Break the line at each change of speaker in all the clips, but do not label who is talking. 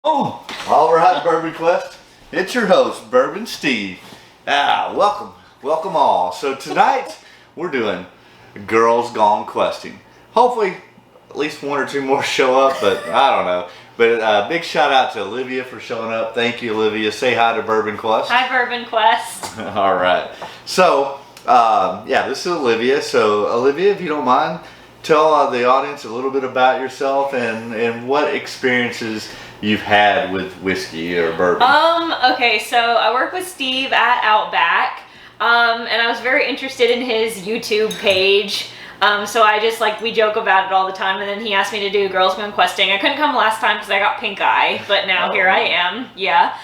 Oh, all right, Bourbon Quest. It's your host, Bourbon Steve. Welcome all. So tonight we're doing Girls Gone Questing. Hopefully, at least one or two more show up, but I don't know. But big shout out to Olivia for showing up. Thank you, Olivia. Say hi to Bourbon Quest.
Hi, Bourbon Quest.
All right. So this is Olivia. So Olivia, if you don't mind, tell the audience a little bit about yourself and what experiences you've had with whiskey or bourbon.
Okay, so I work with Steve at Outback, and I was very interested in his YouTube page. So I just we joke about it all the time, and then he asked me to do Girls Gone Questing. I couldn't come last time because I got pink eye, but now here I am. Yeah.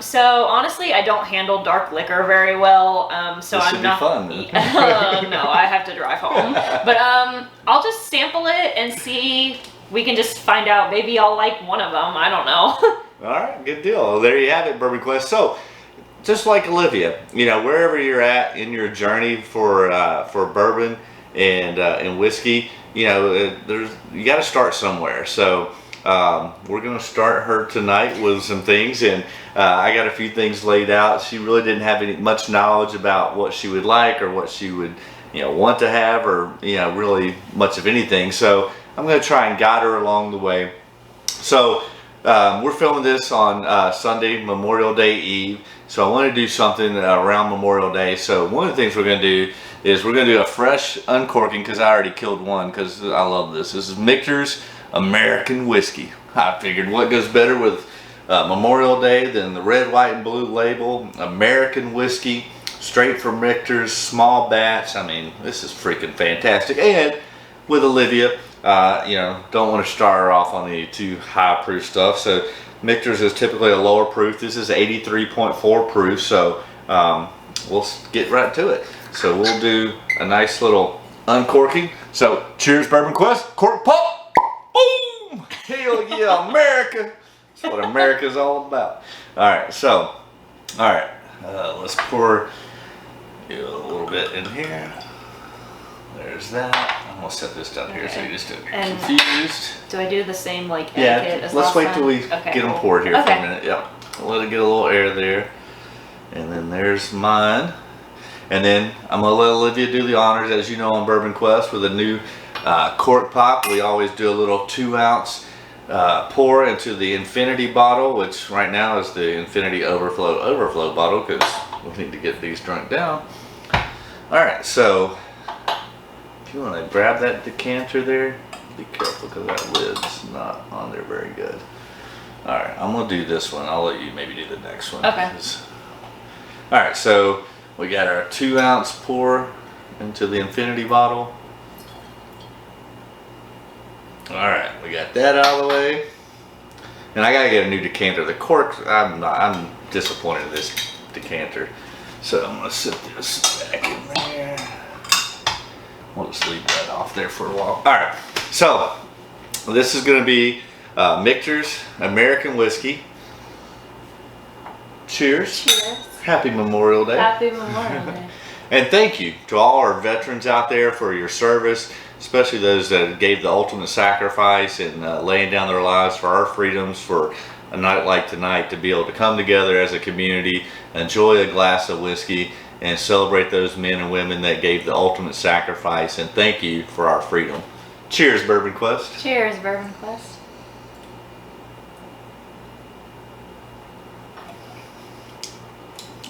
So honestly, I don't handle dark liquor very well. So
this
I'm
should
not.
Be fun.
No, I have to drive home. But I'll just sample it and see. We can just find out. Maybe I'll like one of them. I don't know.
All right, good deal. Well, there you have it, Bourbon Quest. So, just like Olivia, wherever you're at in your journey for bourbon and whiskey, you got to start somewhere. So, we're going to start her tonight with some things, and I got a few things laid out. She really didn't have much knowledge about what she would like or what she would, want to have, or really much of anything. So I'm going to try and guide her along the way. So we're filming this on Sunday, Memorial Day Eve. So I want to do something around Memorial Day. So one of the things we're going to do is we're going to do a fresh uncorking, because I already killed one because I love this. This is Michter's American Whiskey. I figured what goes better with Memorial Day than the red, white, and blue label. American Whiskey, straight from Michter's, small batch. I mean, this is freaking fantastic. And with Olivia, don't want to start her off on the too high proof stuff. So Michter's is typically a lower proof. This is 83.4 proof. So we'll get right to it. So we'll do a nice little uncorking. So cheers, Bourbon Quest. Cork pop. Boom! Hell yeah, America. That's what America's all about. All right, let's pour a little bit in here. There's that. I'm gonna set this down here so you just don't get confused.
Do I do the same etiquette as
let's
last
wait
time?
till we get them poured here for a minute. Yep. Let it get a little air there. And then there's mine. And then I'm gonna let Olivia do the honors. As you know, on Bourbon Quest with a new cork pop, we always do a little 2-ounce pour into the infinity bottle, which right now is the infinity overflow bottle, because we need to get these drunk down. All right, so if you want to grab that decanter there, be careful because that lid's not on there very good. All right, I'm gonna do this one. I'll let you maybe do the next one.
Okay.
All right, so we got our 2-ounce pour into the infinity bottle. All right, we got that out of the way. And I gotta get a new decanter. The cork, I'm disappointed in this decanter. So I'm gonna sit this back in there. We'll just leave that off there for a while. All right, so this is gonna be Michter's American Whiskey. Cheers.
Cheers.
Happy Memorial Day.
Happy Memorial Day.
And thank you to all our veterans out there for your service, especially those that gave the ultimate sacrifice and laying down their lives for our freedoms, for a night like tonight to be able to come together as a community, enjoy a glass of whiskey, and celebrate those men and women that gave the ultimate sacrifice. And thank you for our freedom. Cheers, Bourbon Quest.
Cheers, Bourbon Quest.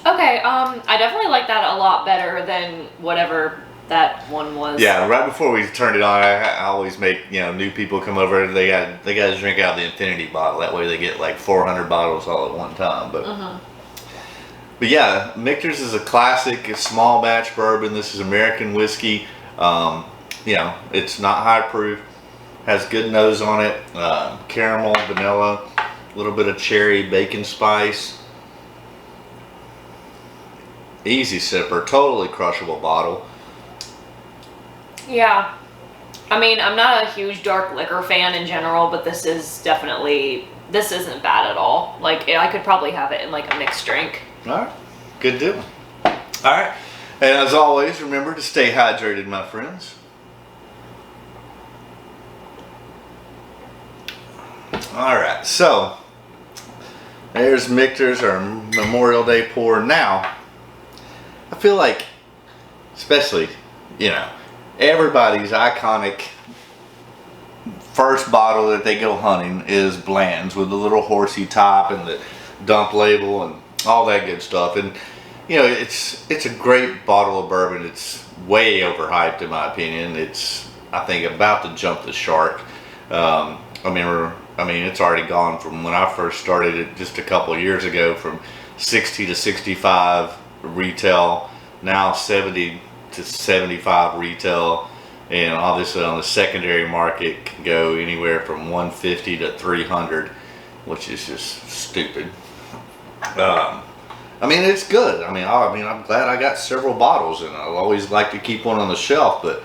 Okay, I definitely like that a lot better than whatever that one was.
Yeah, right before we turned it on, I always make new people come over. They got to drink out of the infinity bottle. That way they get like 400 bottles all at one time. But yeah, Michter's is a classic. It's small batch bourbon. This is American whiskey. It's not high proof. Has good nose on it. Caramel, vanilla, a little bit of cherry, bacon spice. Easy sipper, totally crushable bottle.
Yeah. I mean, I'm not a huge dark liquor fan in general, but this isn't bad at all. Like, I could probably have it in like a mixed drink.
All right, good deal. All right, and as always, remember to stay hydrated, my friends. All right, so There's Michter's, our Memorial Day pour. Now, I feel like, especially, you know, everybody's iconic first bottle that they go hunting is Blanton's with the little horsey top and the dump label and all that good stuff. And you know, it's a great bottle of bourbon. It's way overhyped in my opinion. It's, I think, about to jump the shark. I mean, it's already gone from when I first started it just a couple of years ago, from 60 to 65 retail, now 70 to 75 retail, and obviously on the secondary market can go anywhere from 150 to 300, which is just stupid. I mean, it's good. I mean, I'm glad I got several bottles, and I'll always like to keep one on the shelf, but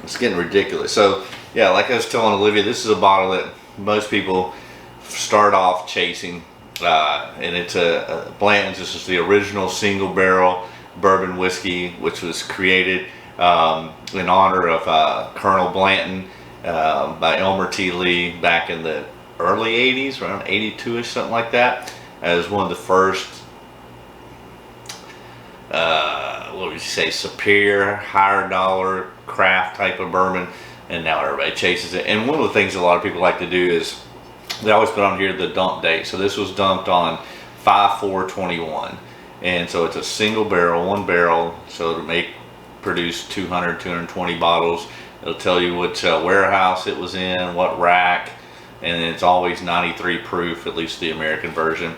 it's getting ridiculous. So yeah, like I was telling Olivia, this is a bottle that most people start off chasing, and it's a Blanton's. This is the original single barrel bourbon whiskey, which was created in honor of Colonel Blanton by Elmer T. Lee back in the early 80s, around 82ish, something like that, as one of the first what would you say, superior, higher dollar craft type of bourbon, and now everybody chases it. And one of the things a lot of people like to do is they always put on here the dump date. So this was dumped on 5/4/21, and so it's a single barrel, one barrel, so to produce 200, 220 bottles. It'll tell you which warehouse it was in, what rack, and it's always 93 proof, at least the American version.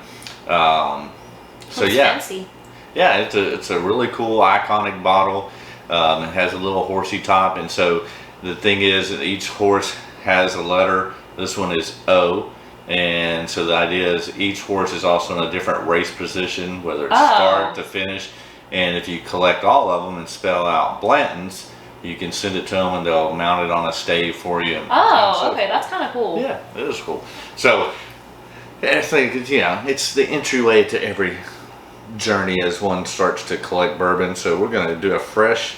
So yeah.
Fancy.
Yeah, it's a really cool, iconic bottle. It has a little horsey top, and so the thing is that each horse has a letter. This one is O, and so the idea is each horse is also in a different race position, whether it's start to finish. And if you collect all of them and spell out Blanton's, you can send it to them, and they'll mount it on a stave for you.
Oh, okay, that's kind of cool.
Yeah, it is cool. So I think, you know, it's the entryway to every journey as one starts to collect bourbon. So we're going to do a fresh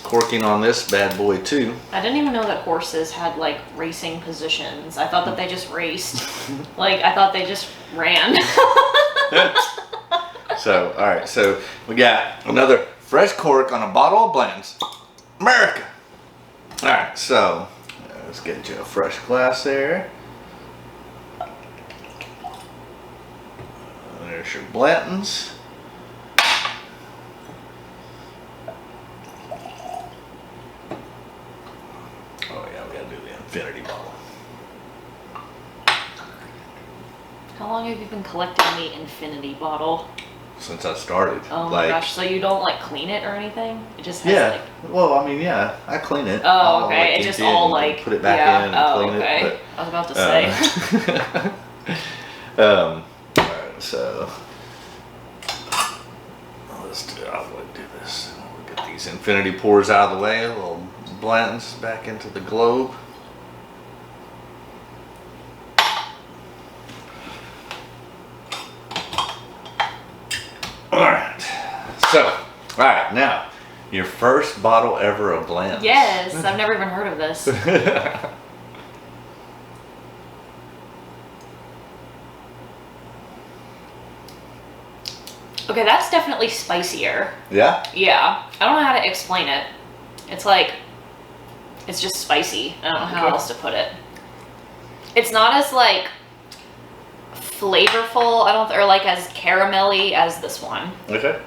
corking on this bad boy too.
I didn't even know that horses had like racing positions. I thought that they just raced. Like, I thought they just ran.
So, all right, so we got another fresh cork on a bottle of Blanton's America. All right, so let's get you a fresh glass there. There's your Blanton's. Oh yeah, we gotta do the infinity bottle.
How long have you been collecting the infinity bottle?
Since I started.
Oh my gosh, so you don't like clean it or anything? It just has like...
Well, I mean, yeah, I clean it.
Oh, okay. It just all like...
Put it back in and clean
okay.
it.
I was about to say.
Alright, so... Let's do, I'm going to do this. We'll get these infinity pours out of the way. A little Blanton's back into the globe. Alright, so, alright, now, your first bottle ever of Blanton's.
Yes, I've never even heard of this. Okay, that's definitely spicier.
Yeah?
Yeah, I don't know how to explain it. It's like, it's just spicy. I don't know how else to put it. It's not as like flavorful, or like as caramelly as this one.
Okay.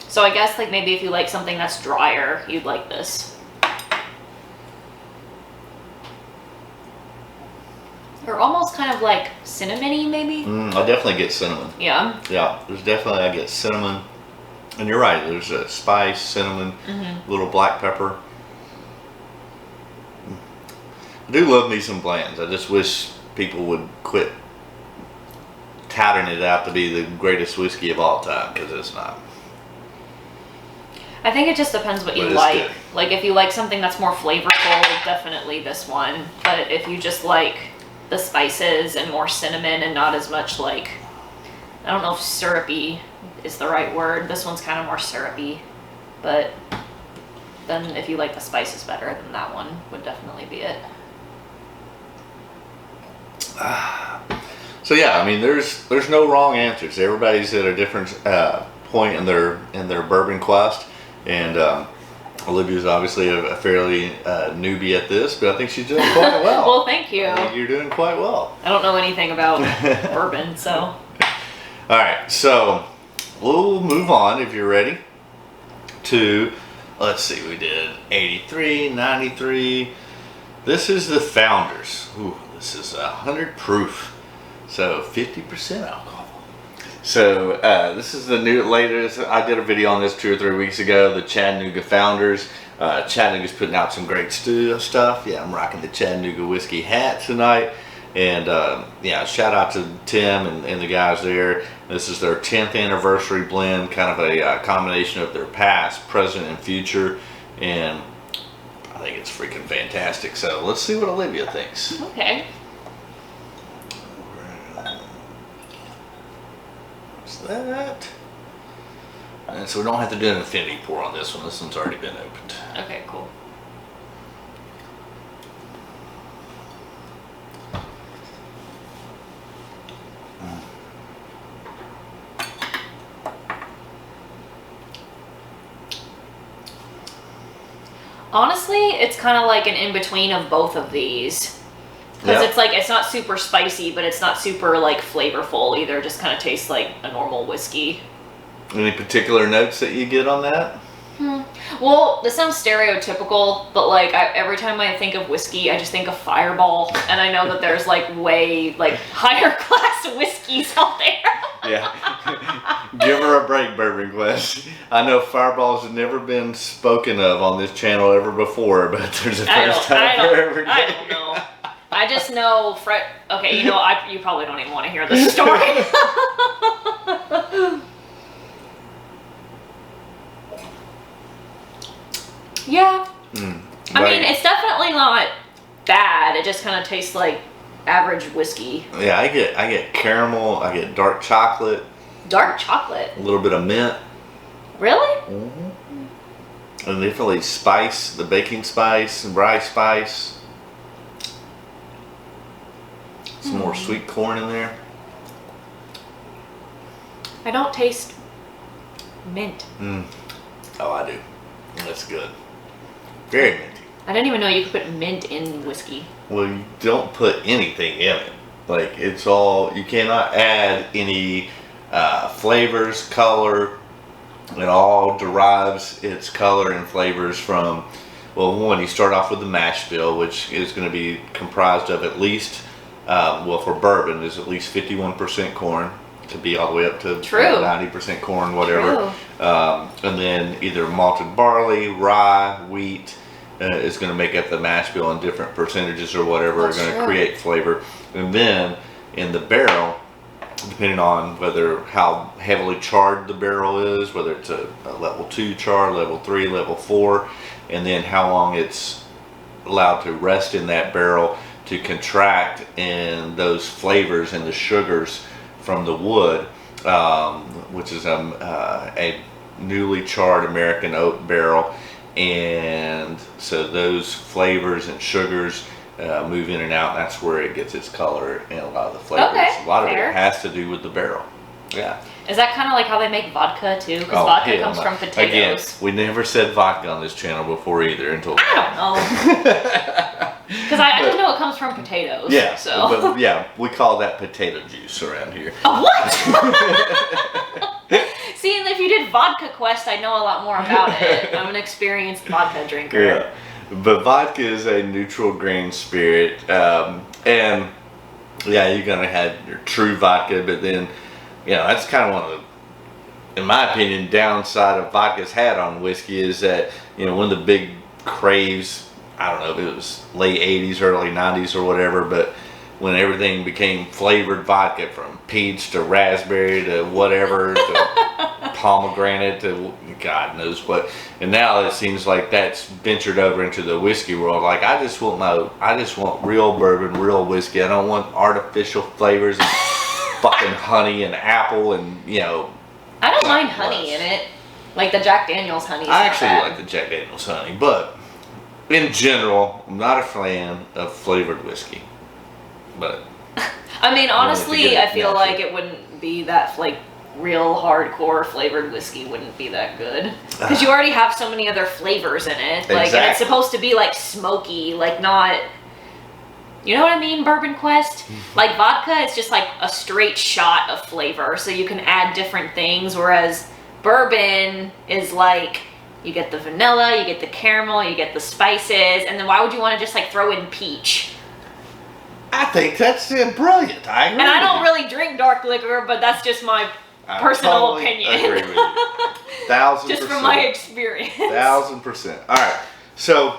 So I guess like maybe if you like something that's drier, you'd like this. Or almost kind of like cinnamony maybe?
I definitely get cinnamon.
Yeah?
Yeah, there's definitely, I get cinnamon. And you're right, there's a spice, cinnamon, little black pepper. I do love me some Blanton's. I just wish people would quit touting it out to be the greatest whiskey of all time, because it's not.
I think it just depends what you like. Good. Like if you like something that's more flavorful, definitely this one. But if you just like the spices and more cinnamon and not as much like, I don't know if syrupy is the right word. This one's kind of more syrupy. But then if you like the spices better, then that one would definitely be it.
So yeah, I mean, there's no wrong answers. Everybody's at a different point in their bourbon quest, and Olivia's obviously a fairly newbie at this, but I think she's doing quite well.
Well, thank you.
I think you're doing quite well.
I don't know anything about bourbon, so.
All right, so we'll move on if you're ready to, let's see, we did 83, 93. This is the Founders. Ooh, this is 100 proof, so 50% alcohol. So this is the latest. I did a video on this 2 or 3 weeks ago. The Chattanooga Founders. Chattanooga's putting out some great stuff. Yeah, I'm rocking the Chattanooga whiskey hat tonight. And yeah, shout out to Tim and the guys there. This is their 10th anniversary blend, kind of a combination of their past, present, and future. And I think it's freaking fantastic. So let's see what Olivia thinks.
Okay.
What's that? And so we don't have to do an infinity pour on this one. This one's already been opened.
Okay, cool. Honestly, it's kind of like an in-between of both of these. Because
Yep.
it's like, it's not super spicy, but it's not super like flavorful either. It just kind of tastes like a normal whiskey.
Any particular notes that you get on that?
Well, this sounds stereotypical, but like every time I think of whiskey, I just think of Fireball. And I know that there's like way like higher class whiskeys out there.
Yeah. Give her a break, Bourbon Quest. I know Fireball's never been spoken of on this channel ever before, but there's a first time for every day.
I don't know. I just know okay, you know, you probably don't even want to hear the story. Yeah. I mean, it's definitely not bad. It just kind of tastes like average whiskey.
Yeah, I get caramel, I get dark chocolate,
Dark chocolate.
a little bit of mint.
Really?
Mm-hmm. And definitely spice, the baking spice and rye spice. Some more sweet corn in there.
I don't taste mint.
Oh, I do. That's good. Very minty.
I didn't even know you could put mint in whiskey.
Well, you don't put anything in it. Like, it's all, you cannot add any flavors, color. It all derives its color and flavors from, well, one, you start off with the mash bill, which is going to be comprised of at least, well, for bourbon, is at least 51% corn. Could be all the way up to 90% corn, whatever. And then either malted barley, rye, wheat is going to make up the mash bill in different percentages or whatever.
That's
are going to
true.
create flavor. And then in the barrel, depending on how heavily charred the barrel is, whether it's a level 2 char, level 3, level 4, and then how long it's allowed to rest in that barrel to contract, and those flavors and the sugars from the wood, which is a newly charred American oak barrel, and so those flavors and sugars move in and out, and that's where it gets its color and a lot of the flavors.
Okay,
a lot
fair.
of it has to do with the barrel. Yeah.
Is that kind of like how they make vodka too? Because vodka
hell
comes
no.
from potatoes.
Again, we never said vodka on this channel before either until.
I don't know. Because I just know it comes from potatoes.
Yeah.
So.
But yeah, we call that potato juice around here.
What? See, and if you did Vodka Quest, I know a lot more about it. I'm an experienced vodka drinker.
Yeah. But vodka is a neutral grain spirit, and yeah, you're gonna have your true vodka, but then, you know, that's kind of one of the, in my opinion, downside of vodka's had on whiskey is that, you know, one of the big craves, I don't know if it was late 80s, early 90s or whatever, but when everything became flavored vodka, from peach to raspberry to whatever to pomegranate to God knows what, and now it seems like that's ventured over into the whiskey world. Like, I just want real bourbon, real whiskey. I don't want artificial flavors and fucking honey and apple and, you know.
I don't mind honey in it. Like the Jack Daniel's honey.
I actually like the Jack Daniel's honey, but in general, I'm not a fan of flavored whiskey. But
I mean, honestly, I feel
natural.
like it wouldn't be that, like, real hardcore flavored whiskey wouldn't be that good. Because you already have so many other flavors in it. Like,
Exactly.
and it's supposed to be, like, smoky, like, not... You know what I mean, Bourbon Quest? Like, vodka is just, like, a straight shot of flavor, so you can add different things, whereas bourbon is, like, you get the vanilla, you get the caramel, you get the spices, and then why would you want to just, like, throw in peach?
I think that's brilliant. I agree.
And I
with
don't
you.
really drink dark liquor, but that's just my personal
totally
opinion.
Agree with you. 1000%.
Just from my experience.
1000%. All right, so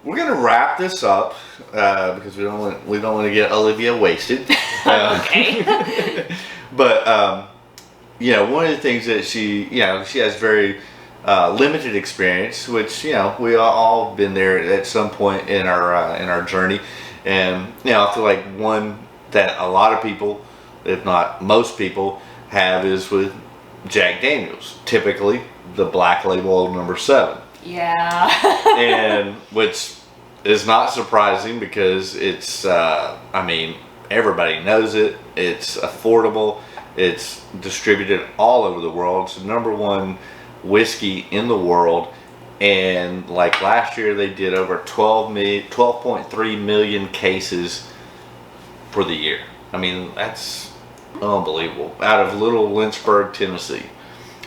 we're gonna wrap this up because we don't want to get Olivia wasted.
Okay.
But you know, one of the things that she has very limited experience, which we all been there at some point in our journey, and I feel like one that a lot of people, if not most people, have is with Jack Daniels, typically the Black Label Old No. 7.
Yeah.
And which is not surprising because it's, I mean, everybody knows it. It's affordable. It's distributed all over the world. It's the #1 whiskey in the world. And like last year, they did over 12.3 million cases for the year. I mean, that's unbelievable. Out of Little Lynchburg, Tennessee.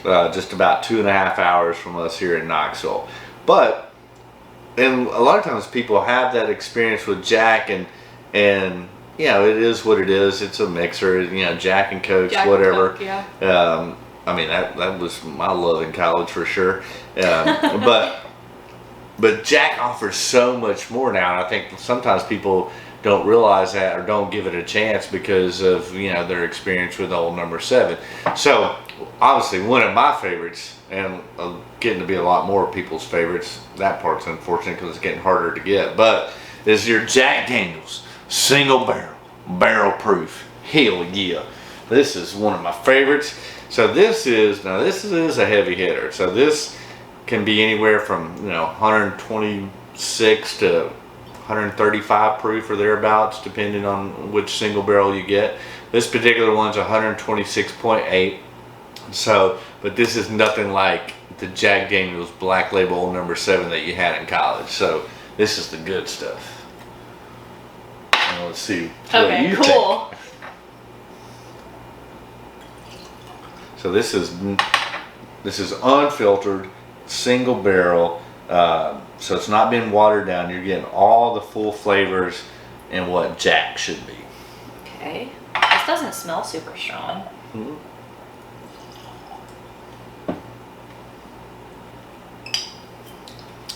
Just about 2.5 hours from us here in Knoxville. And a lot of times people have that experience with Jack, and it is what it is. It's a mixer, Jack and Cokes,
Jack and
whatever.
Coke, yeah.
I mean, that was my love in college for sure. But Jack offers so much more now, and I think sometimes people don't realize that or don't give it a chance because of their experience with Old No. 7. So obviously one of my favorites, and getting to be a lot more people's favorites. That part's unfortunate because it's getting harder to get. But is your Jack Daniels single barrel proof. Hell yeah! This is one of my favorites. So this is a heavy hitter. So this can be anywhere from 126 to 135 proof or thereabouts, depending on which single barrel you get. This particular one's 126.8. So, but this is nothing like the Jack Daniels Black Label Old No. 7 that you had in college. So this is the good stuff. And let's see.
Okay, cool.
Take. So this is unfiltered, single barrel. So it's not been watered down. You're getting all the full flavors and what Jack should be.
Okay. This doesn't smell super strong.
Mm-hmm.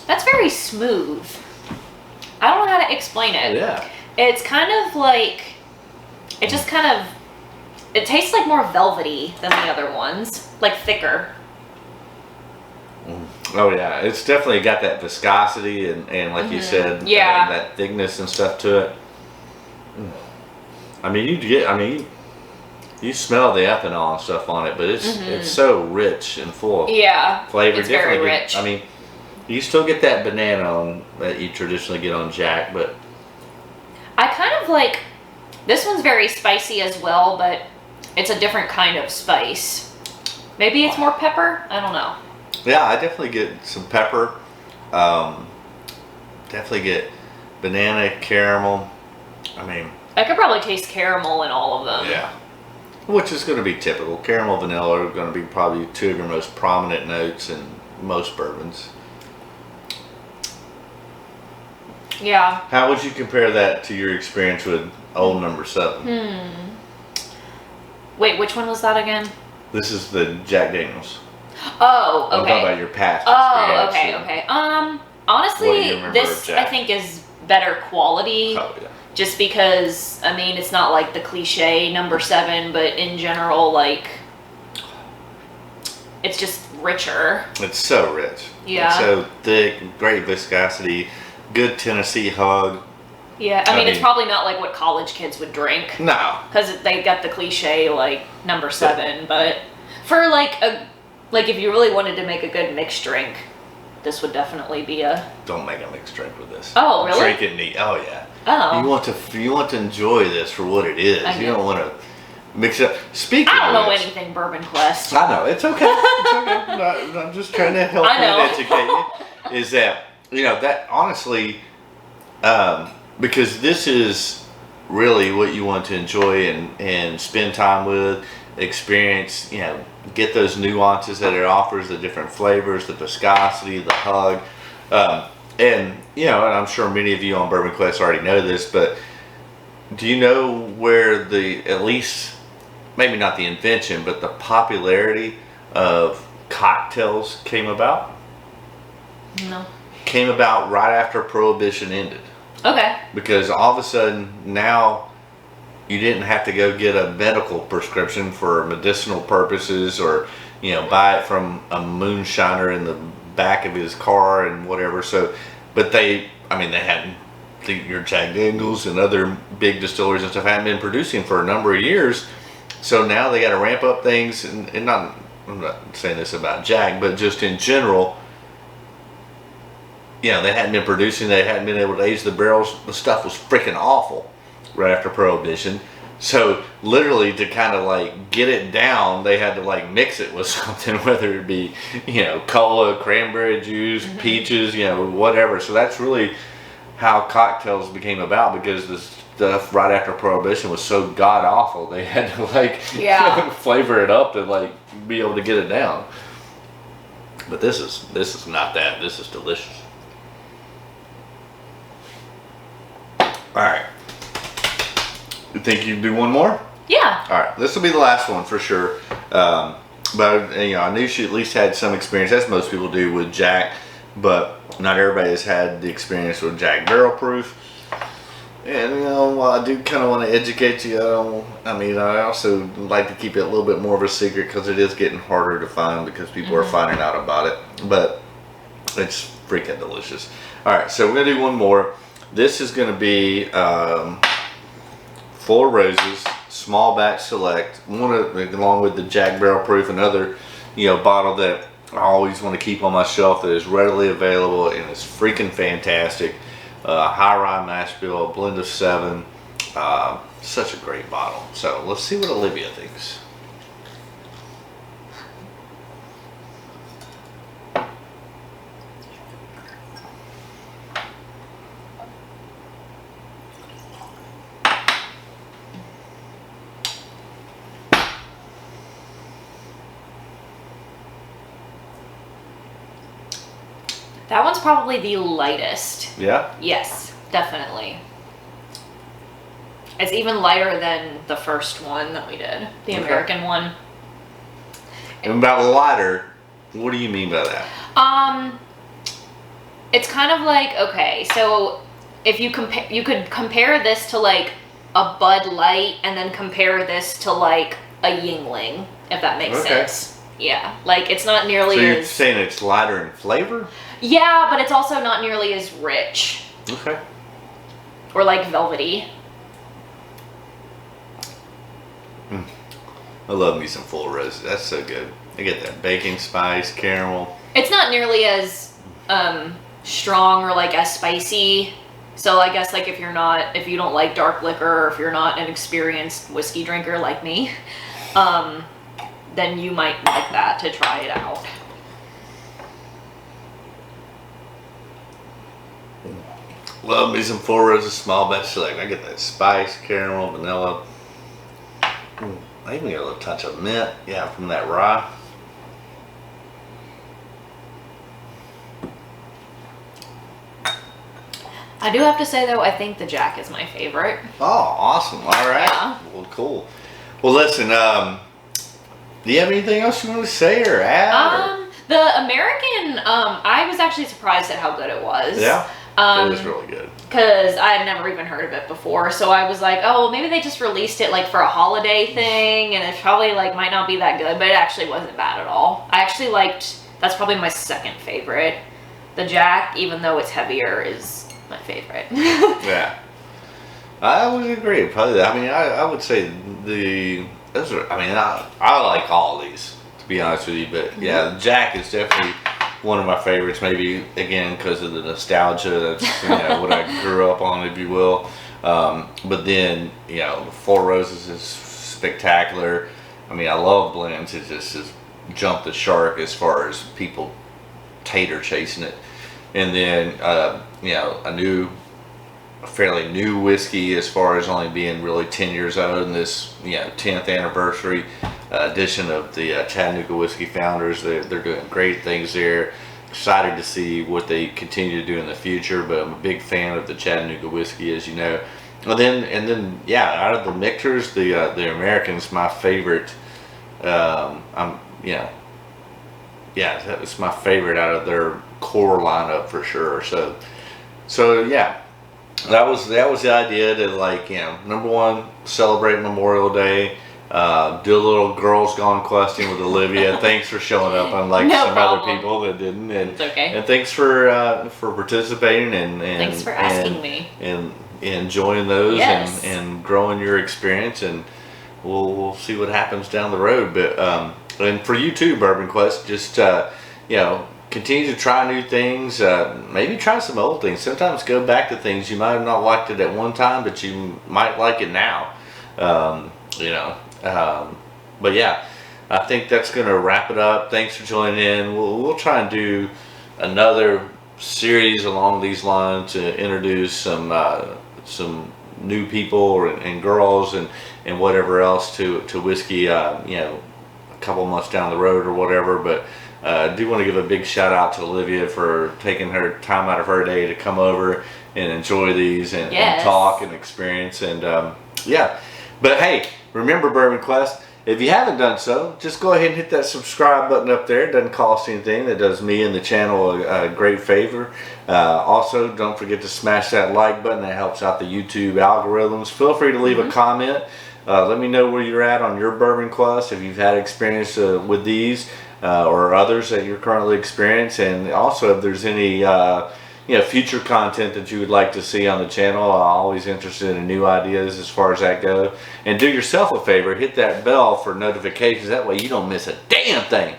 That's very smooth. I don't know how to explain it.
Yeah.
It's kind of like, it tastes like more velvety than the other ones, like thicker.
Oh yeah, it's definitely got that viscosity and like you said, that thickness and stuff to it. I mean, you smell the ethanol and stuff on it, but it's so rich and full of flavor.
It's very rich.
I mean, you still get that banana that you traditionally get on Jack, but
I kind of like, this one's very spicy as well, but it's a different kind of spice. Maybe it's more pepper? I don't know.
Yeah, I definitely get some pepper. Definitely get banana, caramel. I mean,
I could probably taste caramel in all of them.
Yeah. Which is going to be typical. Caramel, vanilla are going to be probably two of your most prominent notes in most bourbons.
Yeah.
How would you compare that to your experience with Old No. 7?
Wait, which one was that again?
This is the Jack Daniels.
Oh, okay.
I'm talking about your past
Oh,
experience.
okay. Honestly,
What do you remember
this
of Jack?
I think is better quality.
Oh, yeah.
Just because, I mean, it's not like the cliche No. 7, but in general, like, it's just richer.
It's so rich.
Yeah.
It's so thick, great viscosity, good Tennessee hug.
Yeah, I mean, it's probably not like what college kids would drink.
No.
Because they got the cliche, like, No. 7, but for, like, if you really wanted to make a good mixed drink, this would definitely be a...
Don't make a mixed drink with this.
Oh, really?
Drink it neat. Oh, yeah.
Oh.
You want to enjoy this for what it is. You don't want to mix it up. Speaking
I don't
of
know
which,
anything Bourbon Quest.
I know, it's okay. It's okay. I'm just trying to help you and educate you. Is that, that honestly, because this is really what you want to enjoy and spend time with, experience, get those nuances that it offers, the different flavors, the viscosity, the hug. And I'm sure many of you on Bourbon Quest already know this, but do you know where at least, maybe not the invention, but the popularity of cocktails came about?
No.
Came about right after Prohibition ended.
Okay.
Because all of a sudden now you didn't have to go get a medical prescription for medicinal purposes or, buy it from a moonshiner in the back of his car and whatever. So, but they had your Jack Daniels and other big distilleries and stuff hadn't been producing for a number of years. So now they got to ramp up things, and I'm not saying this about Jack, but just in general, they hadn't been producing, they hadn't been able to age the barrels. The stuff was freaking awful right after Prohibition. So literally to kind of get it down, they had to mix it with something, whether it be, cola, cranberry juice, peaches, whatever. So that's really how cocktails became about, because the stuff right after Prohibition was so god awful. They had to flavor it up to be able to get it down. But this is not that. This is delicious. All right. You think you can do one more?
Yeah.
All right. This will be the last one for sure. But I knew she at least had some experience, as most people do, with Jack. But not everybody has had the experience with Jack Barrel Proof. And I do kind of want to educate you. I also like to keep it a little bit more of a secret, because it is getting harder to find because people are finding out about it. But it's freaking delicious. All right, so we're gonna do one more. This is gonna be Four Roses Small Batch Select. Along with the Jack Barrel Proof, another bottle that I always want to keep on my shelf that is readily available and is freaking fantastic. High rye mash bill, a blend of 7. Such a great bottle. So let's see what Olivia thinks.
That one's probably the lightest.
Yeah?
Yes, definitely. It's even lighter than the first one that we did, the American one.
And about lighter, what do you mean by that?
It's kind of so if you could compare this to a Bud Light, and then compare this to a Yingling, if that makes sense. Yeah, it's not nearly
So you're
as...
saying it's lighter in flavor?
Yeah, but it's also not nearly as rich.
Okay.
Or velvety.
I love me some Full Roses. That's so good. I get that baking spice, caramel.
It's not nearly as strong or as spicy. So I guess if you don't like dark liquor, or if you're not an experienced whiskey drinker like me, then you might like that to try it out.
Love me some Four Roses Small Batch Select. I get that spice, caramel, vanilla. I even get a little touch of mint, from that rye.
I do have to say though, I think the Jack is my favorite.
Oh, awesome. All right.
Yeah.
Well, cool. Well, listen, do you have anything else you want to say or add?
The American, I was actually surprised at how good it was.
Yeah. It was really good.
Because I had never even heard of it before. So I was like, oh, maybe they just released it for a holiday thing, and it probably might not be that good, but it actually wasn't bad at all. I actually that's probably my second favorite. The Jack, even though it's heavier, is my favorite.
Yeah. I would agree. Probably. I would say those are. I like all of these, to be honest with you. But yeah, the Jack is definitely one of my favorites. Maybe again because of the nostalgia. That's what I grew up on, if you will. But then Four Roses is spectacular. I mean, I love blends. It just has jumped the shark as far as people tater chasing it. And then a fairly new whiskey as far as only being really 10 years old, and this 10th anniversary edition of the Chattanooga Whiskey Founders. They're doing great things there. Excited to see what they continue to do in the future, but I'm a big fan of the Chattanooga whiskey, as you know. And then out of the Michters, the American's my favorite. That was my favorite out of their core lineup for sure. So yeah, that was the idea to number one, celebrate Memorial Day. Do a little Girls Gone Questing with Olivia. Thanks for showing up, unlike
No
some
problem.
other people that didn't. And,
It's okay.
And thanks for participating and
Thanks for asking me.
And enjoying those.
Yes.
and growing your experience, and we'll see what happens down the road. But and for you too, Bourbon Quest, just continue to try new things. Maybe try some old things. Sometimes go back to things you might have not liked it at one time, but you might like it now. But yeah, I think that's going to wrap it up. Thanks for joining in. We'll try and do another series along these lines to introduce some new people and girls and whatever else to whiskey. A couple months down the road or whatever. But I do want to give a big shout out to Olivia for taking her time out of her day to come over and enjoy these and talk and experience But hey, remember Bourbon Quest, if you haven't done so, just go ahead and hit that subscribe button up there. It doesn't cost anything. That does me and the channel a great favor. Also, don't forget to smash that like button. That helps out the YouTube algorithms. Feel free to leave a comment. Let me know where you're at on your Bourbon Quest, if you've had experience with these or others that you're currently experiencing. And also if there's any future content that you would like to see on the channel. I'm always interested in new ideas as far as that go. And do yourself a favor, hit that bell for notifications. That way you don't miss a damn thing,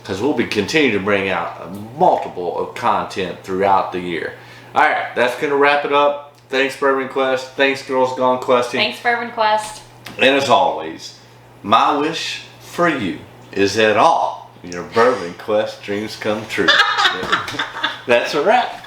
because we'll be continuing to bring out multiple of content throughout the year. Alright, that's going to wrap it up. Thanks Bourbon Quest. Thanks Girls Gone Questing.
Thanks, Bourbon Quest.
And as always, my wish for you is that all your Bourbon Quest dreams come true. That's a wrap.